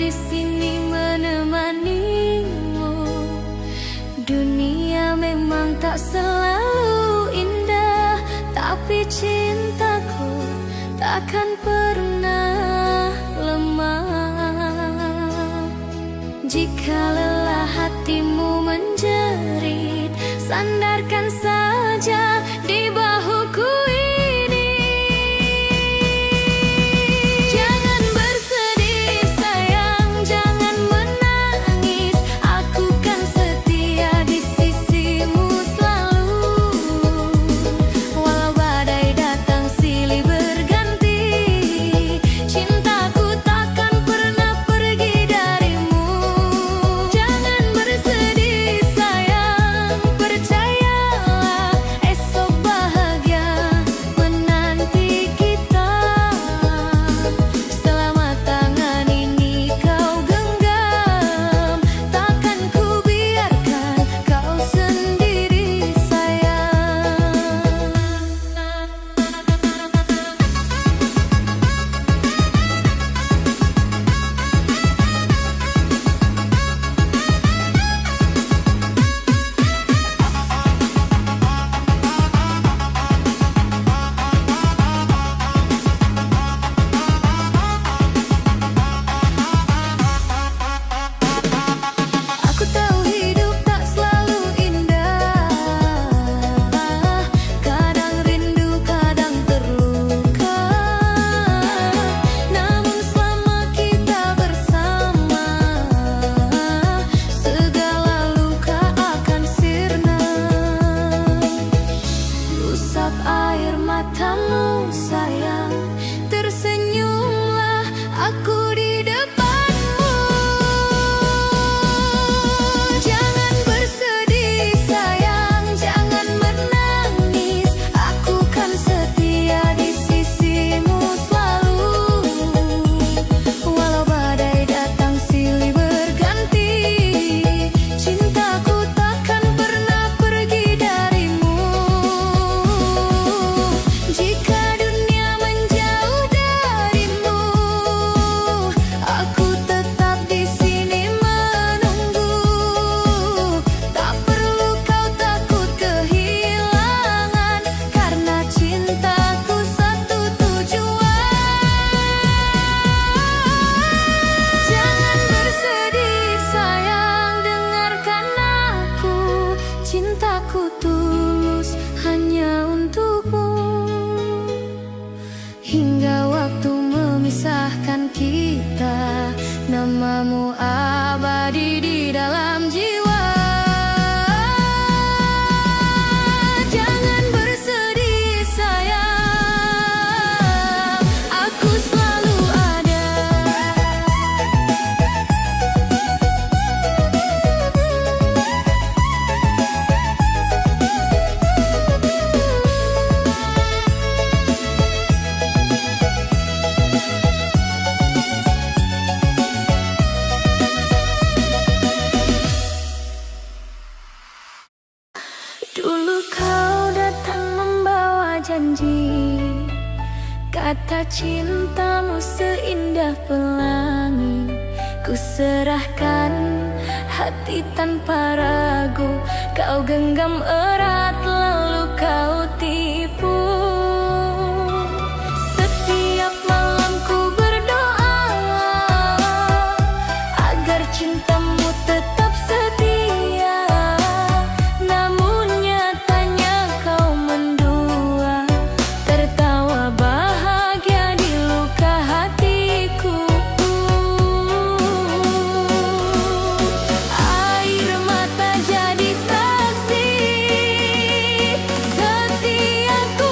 di sini menemanimu. Dunia memang tak selalu indah, tapi cintaku takkan pernah lemah. Jika lelah hatimu menjerit, sandarkan saja di bahuku ini. Jangan bersedih sayang, jangan menangis, aku kan setia di sisimu selalu. Walau badai datang silih berganti, cintaku takkan pernah pergi darimu. Jangan bersedih sayang, percayalah esok bahagia menanti kita. Selama tangan ini kau genggam, takkan ku biarkan kau sendiri sayang. Aku tahu hidup tak selalu indah, kadang rindu, kadang terluka. Namun selama kita bersama, segala luka akan sirna. Usap air matamu sayang, tersenyumlah aku di depanmu. Jangan bersedih sayang, jangan menangis, aku kan setia di sisimu selalu. Walau badai datang silih berganti, cintaku takkan pernah pergi darimu. Jika dunia menjauh darimu, aku tetap di sini menunggu. Tak perlu kau takut kehilangan, karena cintaku satu tujuan. Jangan bersedih sayang, dengarkan aku, cintaku tulus hanya untukmu. Hingga waktu memisahkan kita, namamu abadi di dalam jiwa. Jangan bersedih sayang, aku selalu ada. Dulu kau datang membawa janji, kata cintamu seindah pelangi. Ku serahkan hati tanpa ragu, kau genggam erat lalu kau tipu. Setiap malam ku berdoa agar cintamu tetap setia. Namun nyatanya kau mendua, tertawa bahagia di luka hatiku. Air mata jadi saksi, setiaku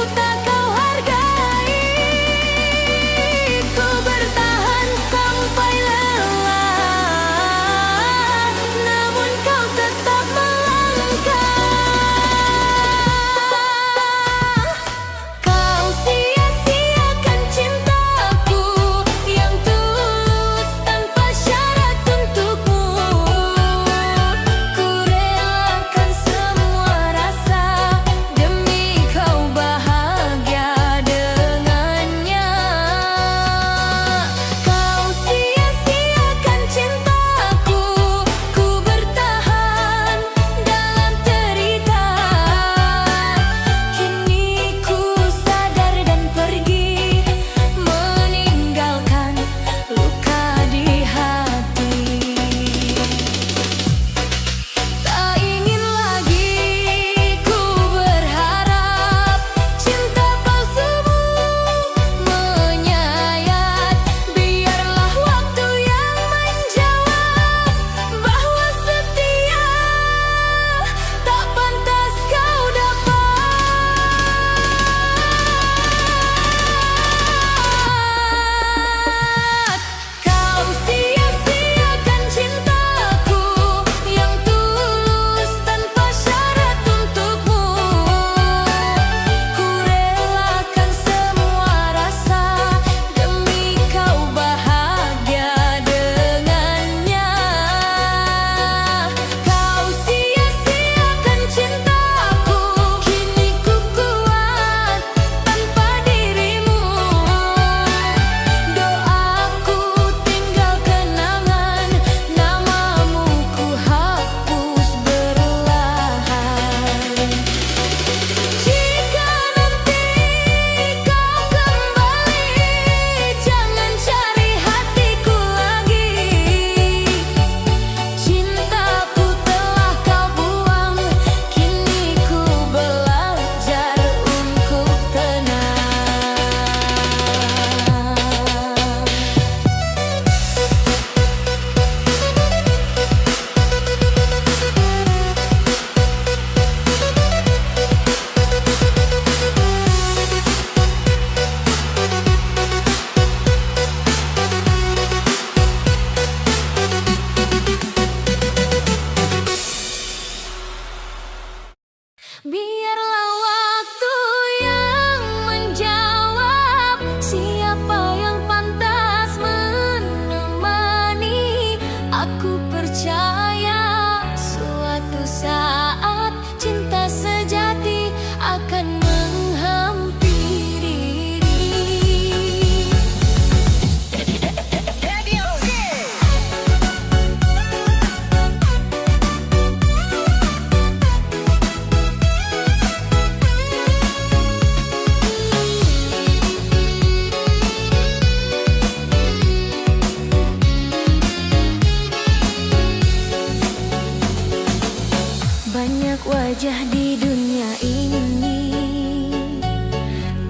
wajah di dunia ini,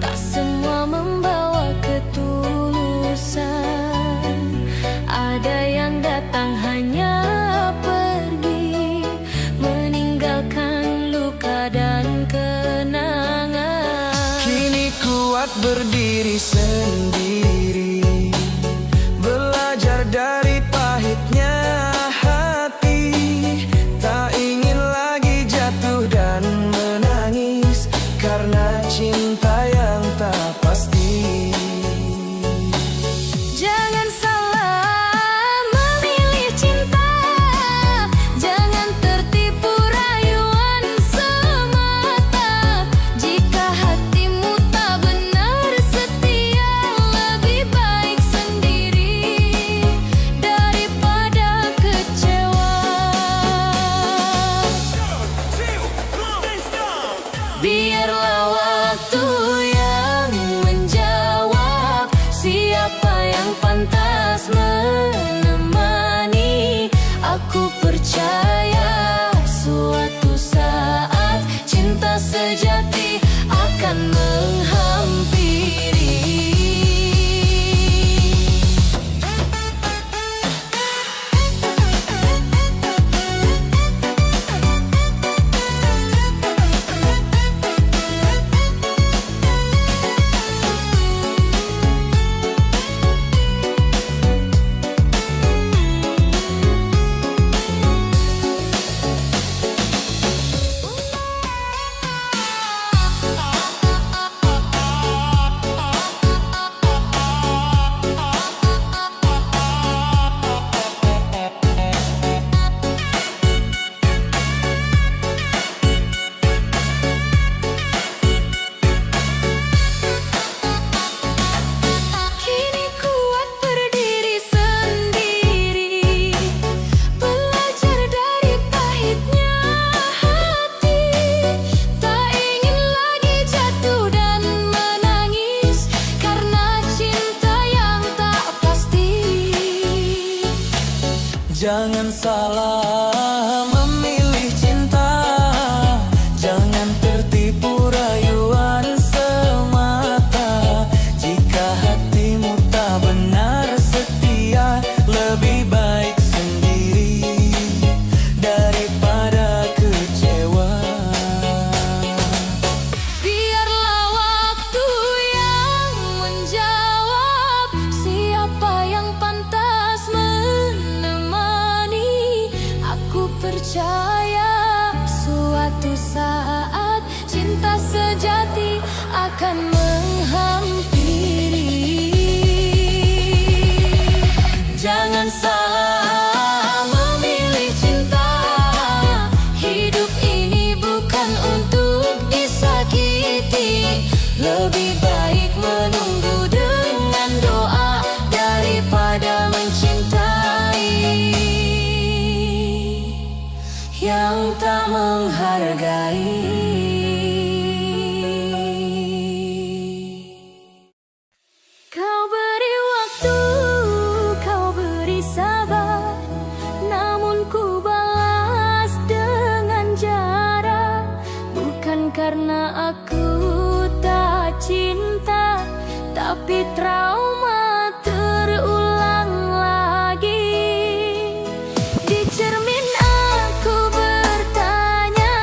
tak semua membawa ketulusan. Ada yang datang hanya pergi, meninggalkan luka dan kenangan. Kini kuat berdiri sendiri, belajar dari pahitnya hati. Tak ingin lagi jatuh dan menangis karena cinta yang tak pasti. Jangan salah memilih cinta, jangan tertipu rayuan semata. Jika hatimu tak benar setia, lebih baik sendiri daripada kecewa. Biarlah waktu yang menjawab siapa yang pantas menemani. Aku percaya suatu saat cinta sejati akan menghampiri. Kini kuat berdiri sendiri, belajar dari pahitnya hati. Tak ingin lagi jatuh dan menangis karena cinta yang tak pasti. Jangan salah memilih cinta, jangan tertipu rayuan semata. Jika hatimu tak benar setia, lebih baik sendiri daripada kecewa. Biarlah waktu yang menjawab siapa yang pantas menemani. Aku percaya suatu saat cinta sejati akan menghampiri. Jangan salah memilih cinta, hidup ini bukan untuk disakiti. Lebih baik menunggu dengan doa daripada mencintai yang tak menghargai. Kau beri waktu, kau beri sabar, namun ku balas dengan jarak. Bukan karena aku tak cinta, tapi trauma terulang lagi. Di cermin aku bertanya,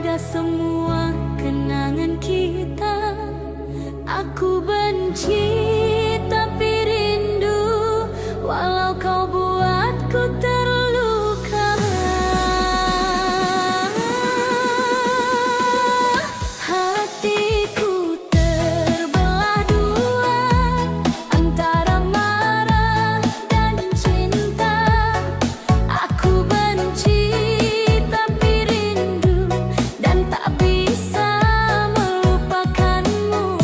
pada semua kenangan kita. Aku benci tapi rindu, walau kau buatku terluka. Hatiku terbelah dua antara marah dan cinta. Aku benci tapi rindu dan tak bisa melupakanmu.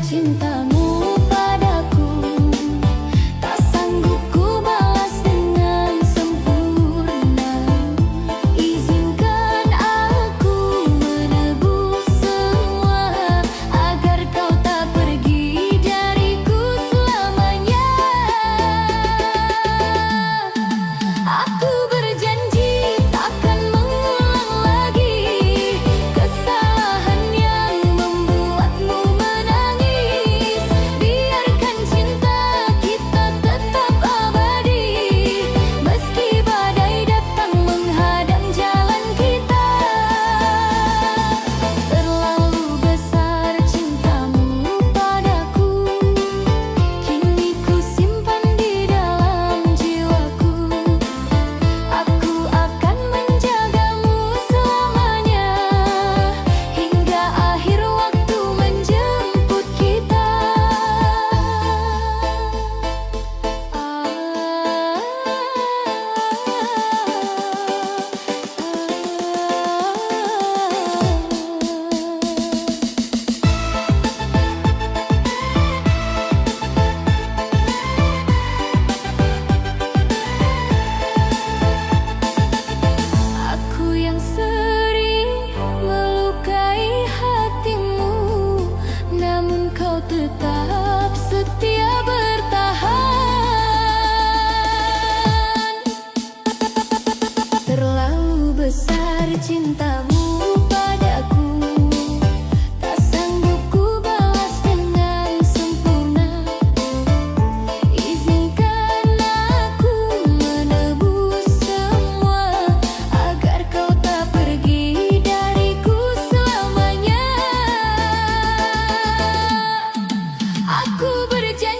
cintamu padaku, tak sanggup ku balas dengan sempurna. Izinkan aku menebus semua agar kau tak pergi dariku selamanya. Aku berjanji takkan mengulang lagi kesalahan yang membuatmu menangis. Biarkan cinta kita tetap abadi, meski badai datang menghadang jalan kita. Terlalu besar cintamu padaku, kini ku simpan di dalam jiwaku. Aku akan menjagamu selamanya, hingga akhir waktu menjemput kita. Aku yang sering melukai hatimu, namun kau tetap setia bertahan. Terlalu besar cintamu padaku, tak sanggup ku balas dengan sempurna. Izinkan aku menebus semua agar kau tak pergi dariku selamanya. Aku berjanji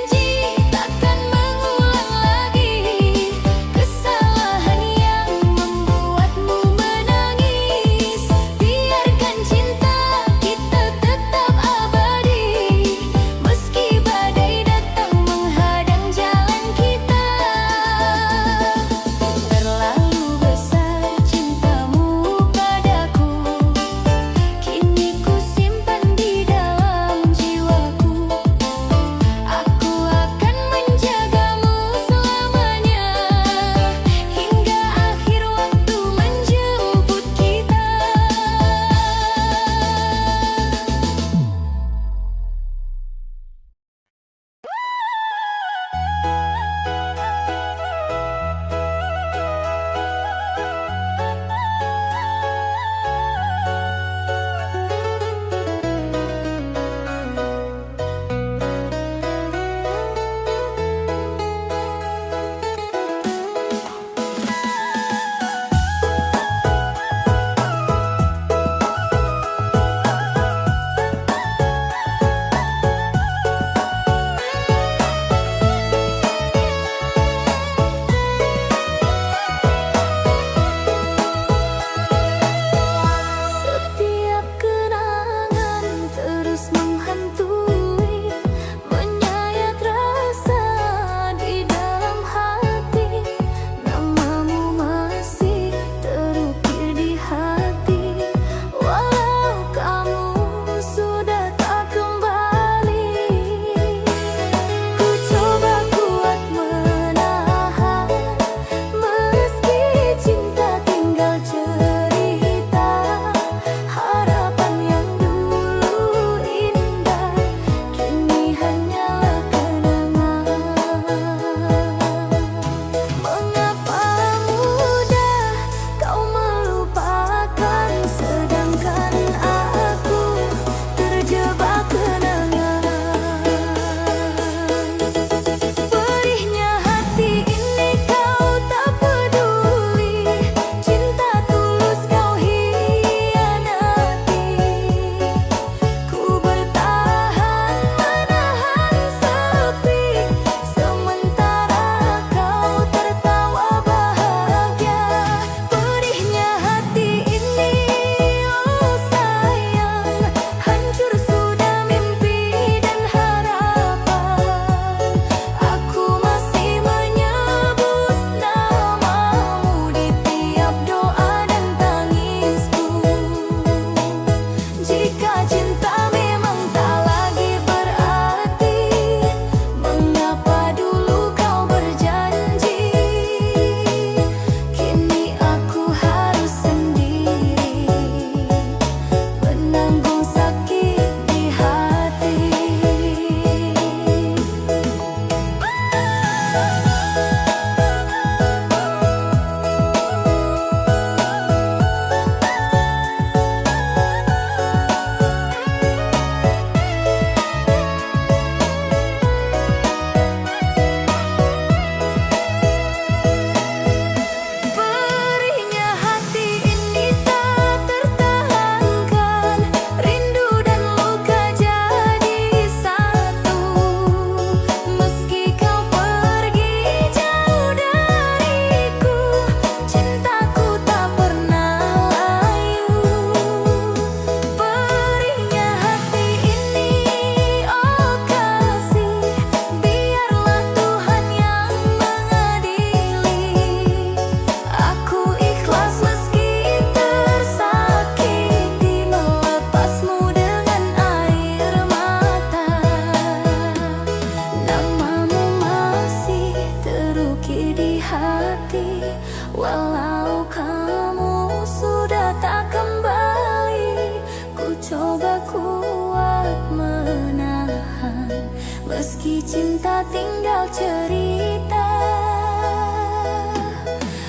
Meski cinta tinggal cerita,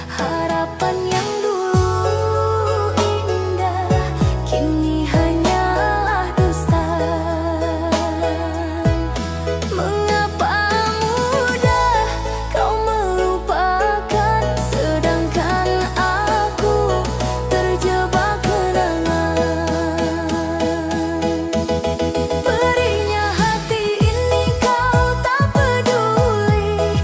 harapan yang dulu indah kini hanyalah dusta. Mengapa mudah kau melupakan, sedangkan aku terjebak kenangan. Perihnya hati ini kau tak peduli,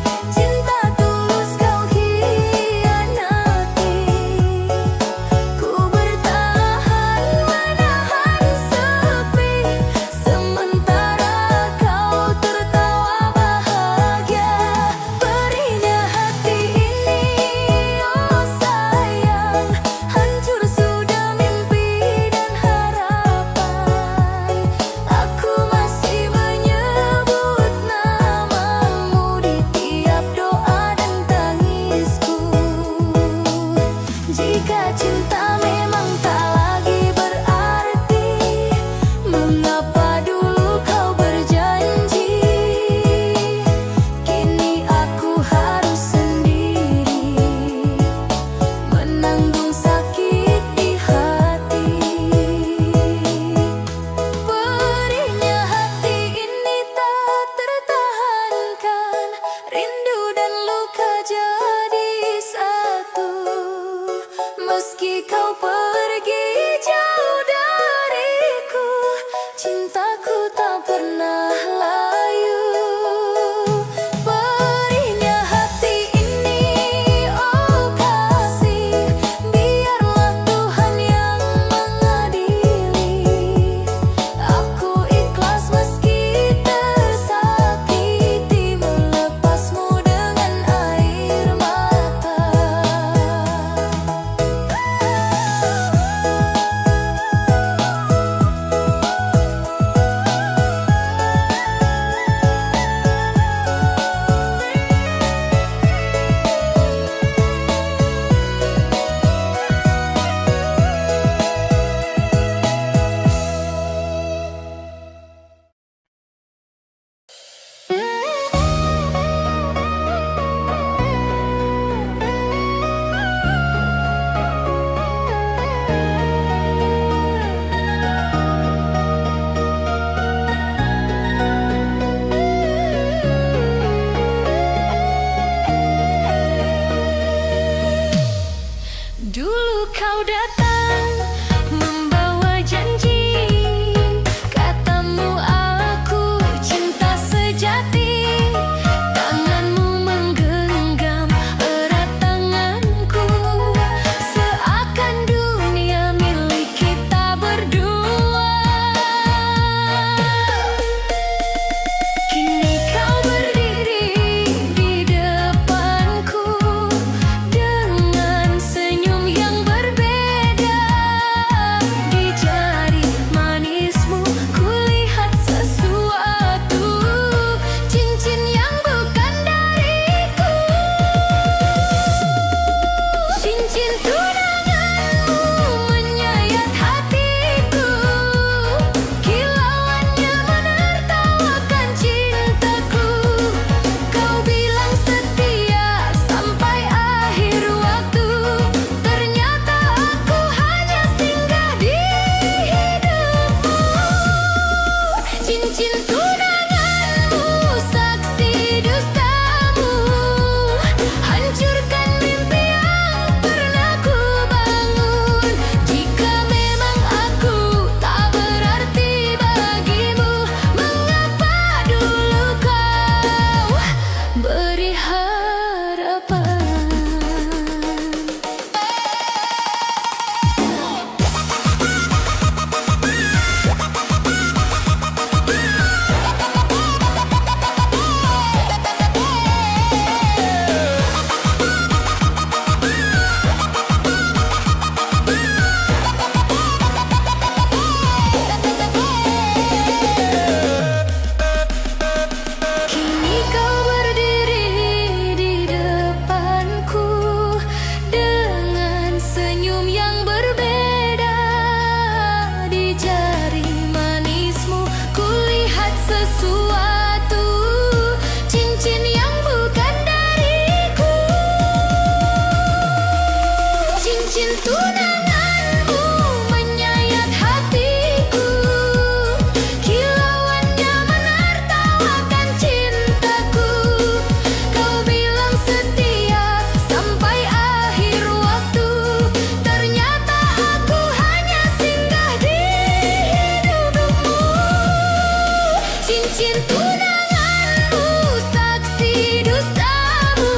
cincin tunanganmu, saksi dustamu,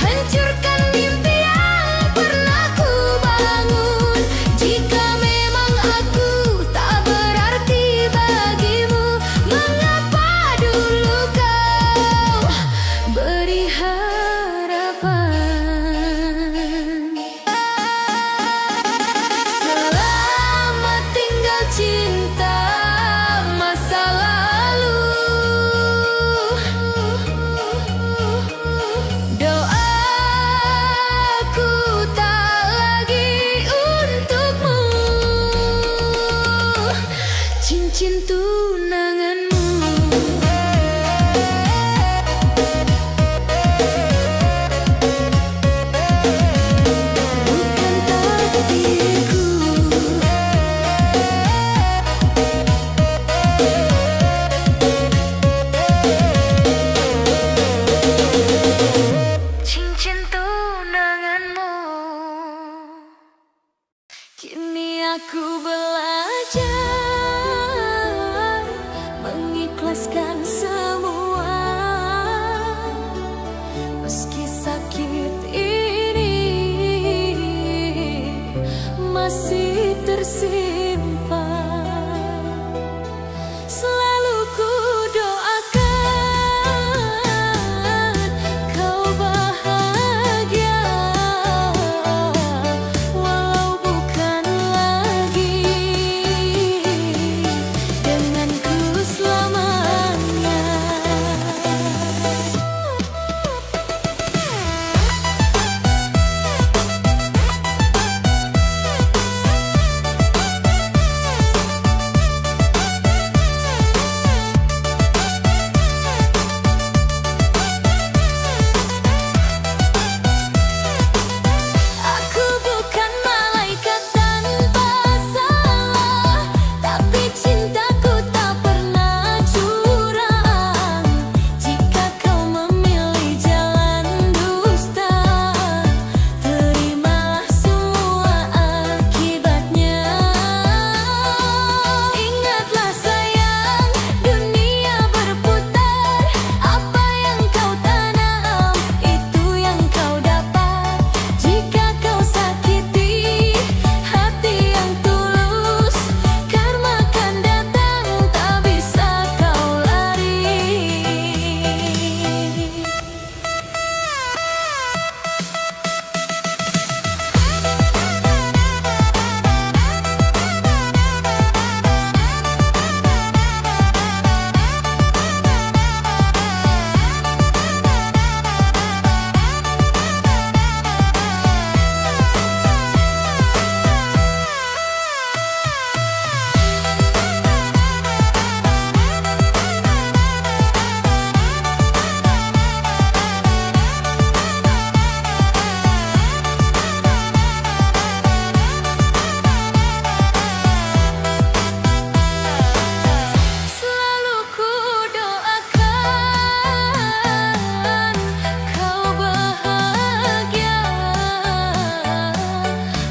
hancurkan mimpi yang pernah ku bangun. Jika memang aku tak berarti bagimu, mengapa dulu kau beri harapan? Selamat tinggal cinta masa lalu. Doaku tak lagi untukmu, cincin tunanganmu. Bukan takdirku. Cincin tunanganmu. Kini aku belajar mengikhlaskan semua, meski sakit ini masih tersimpan. Selalu ku doakan kau bahagia, walau bukan lagi denganku selamanya. Aku bukan malaikat tanpa salah, tapi cintaku tak pernah curang. Jika kau memilih jalan dusta, terimalah semua akibatnya. Ingatlah sayang, dunia berputar. Apa yang kau tanam, itu yang kau dapat. Jika kau sakiti hati yang tulus, karma akan datang, tak bisa kau lari. Selalu ku doakan kau bahagia,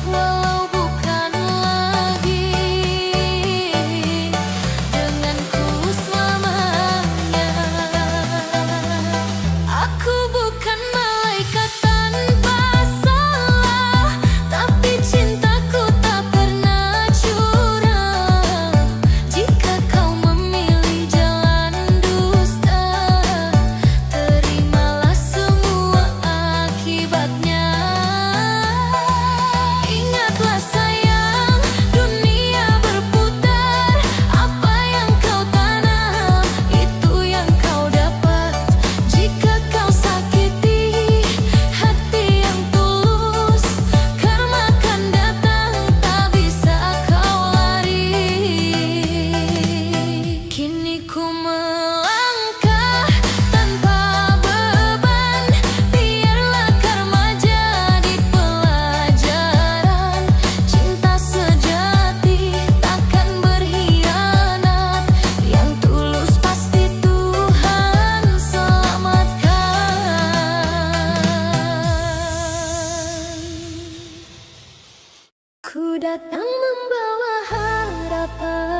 walau bukan lagi denganku selamanya. Aku bukan malaikat tanpa salah, tapi cintaku tak pernah curang. Jika kau memilih jalan dusta, terimalah semua akibatnya. Ingatlah sayang, dunia berputar. Apa yang kau tanam, itu yang kau dapat. Jika kau sakiti hati yang tulus, karma akan datang, tak bisa kau lari. Kini ku melangkah tanpa beban, biarlah karma jadi pelajaran. Cinta sejati takkan berkhianat, yang tulus pasti Tuhan selamatkan. Ku datang membawa harapan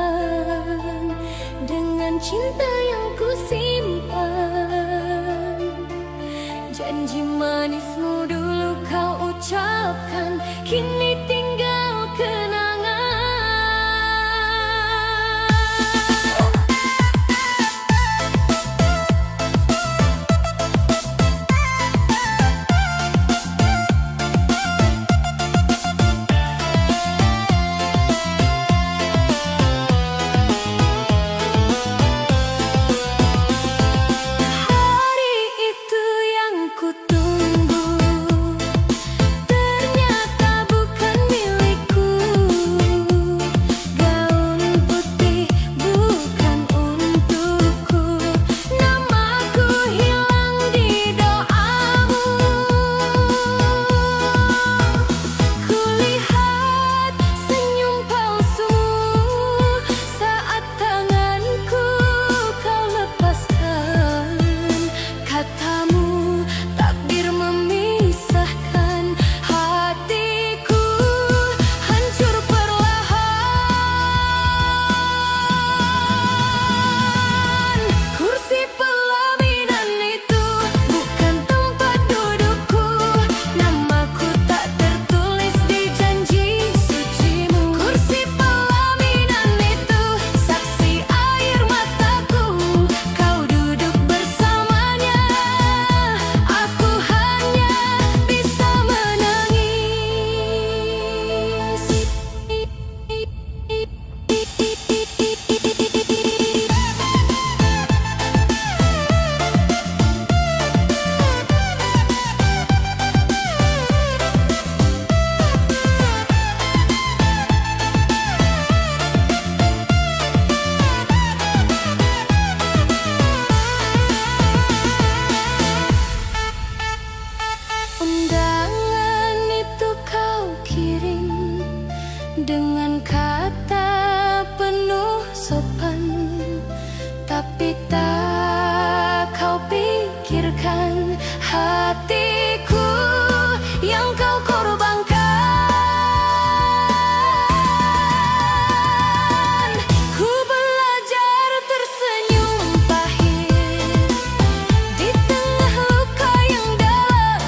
dengan cinta cinta yang ku simpan. Janji manismu dulu kau ucapkan, kini tinggal kenangan. Hari itu yang ku tunggu ternyata bukan milikku. Gaun putih bukan untukku, namaku hilang di doamu. Kulihat senyum palsumu saat tanganku kau lepaskan. Katamu takdir memisahkan, hatiku hancur perlahan. Kursi pelaminan itu bukan tempat dudukku, namaku tak tertulis di janji sucimu. Kursi pelaminan itu saksi air mataku, kau duduk bersamanya, aku hanya bisa menangis. Undangan itu kau kirim dengan kata penuh sopan, tapi tak kau pikirkan hatiku yang kau korbankan. Ku belajar tersenyum pahit di tengah luka yang dalam,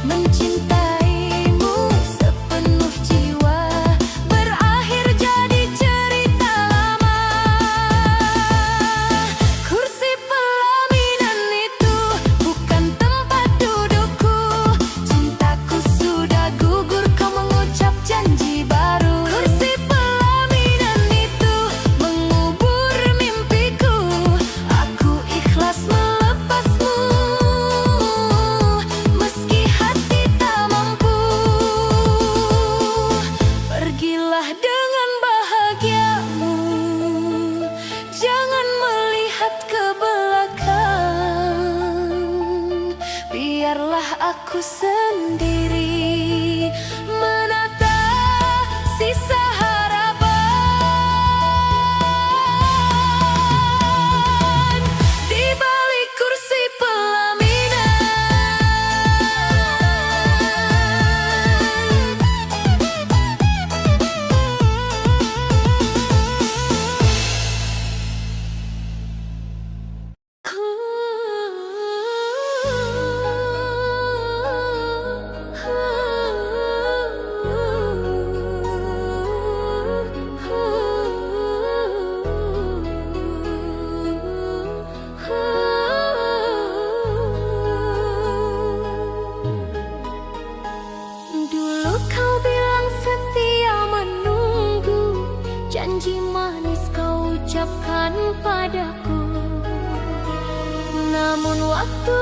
mencintaimu sepenuh jiwa berakhir jadi cerita lama. Kursi pelaminan itu bukan tempat dudukku, cintaku sudah gugur kau mengucap janji baru. Kursi pelaminan itu mengubur mimpiku, aku ikhlas melepasmu meski hati tak mampu. Pergilah dengan bahagiamu, jangan melihat ke belakang. Biarlah aku sendiri menata sisa harapan di balik kursi pelaminan. Dulu kau bilang setia menunggu, janji manis kau ucapkan padaku. Namun waktu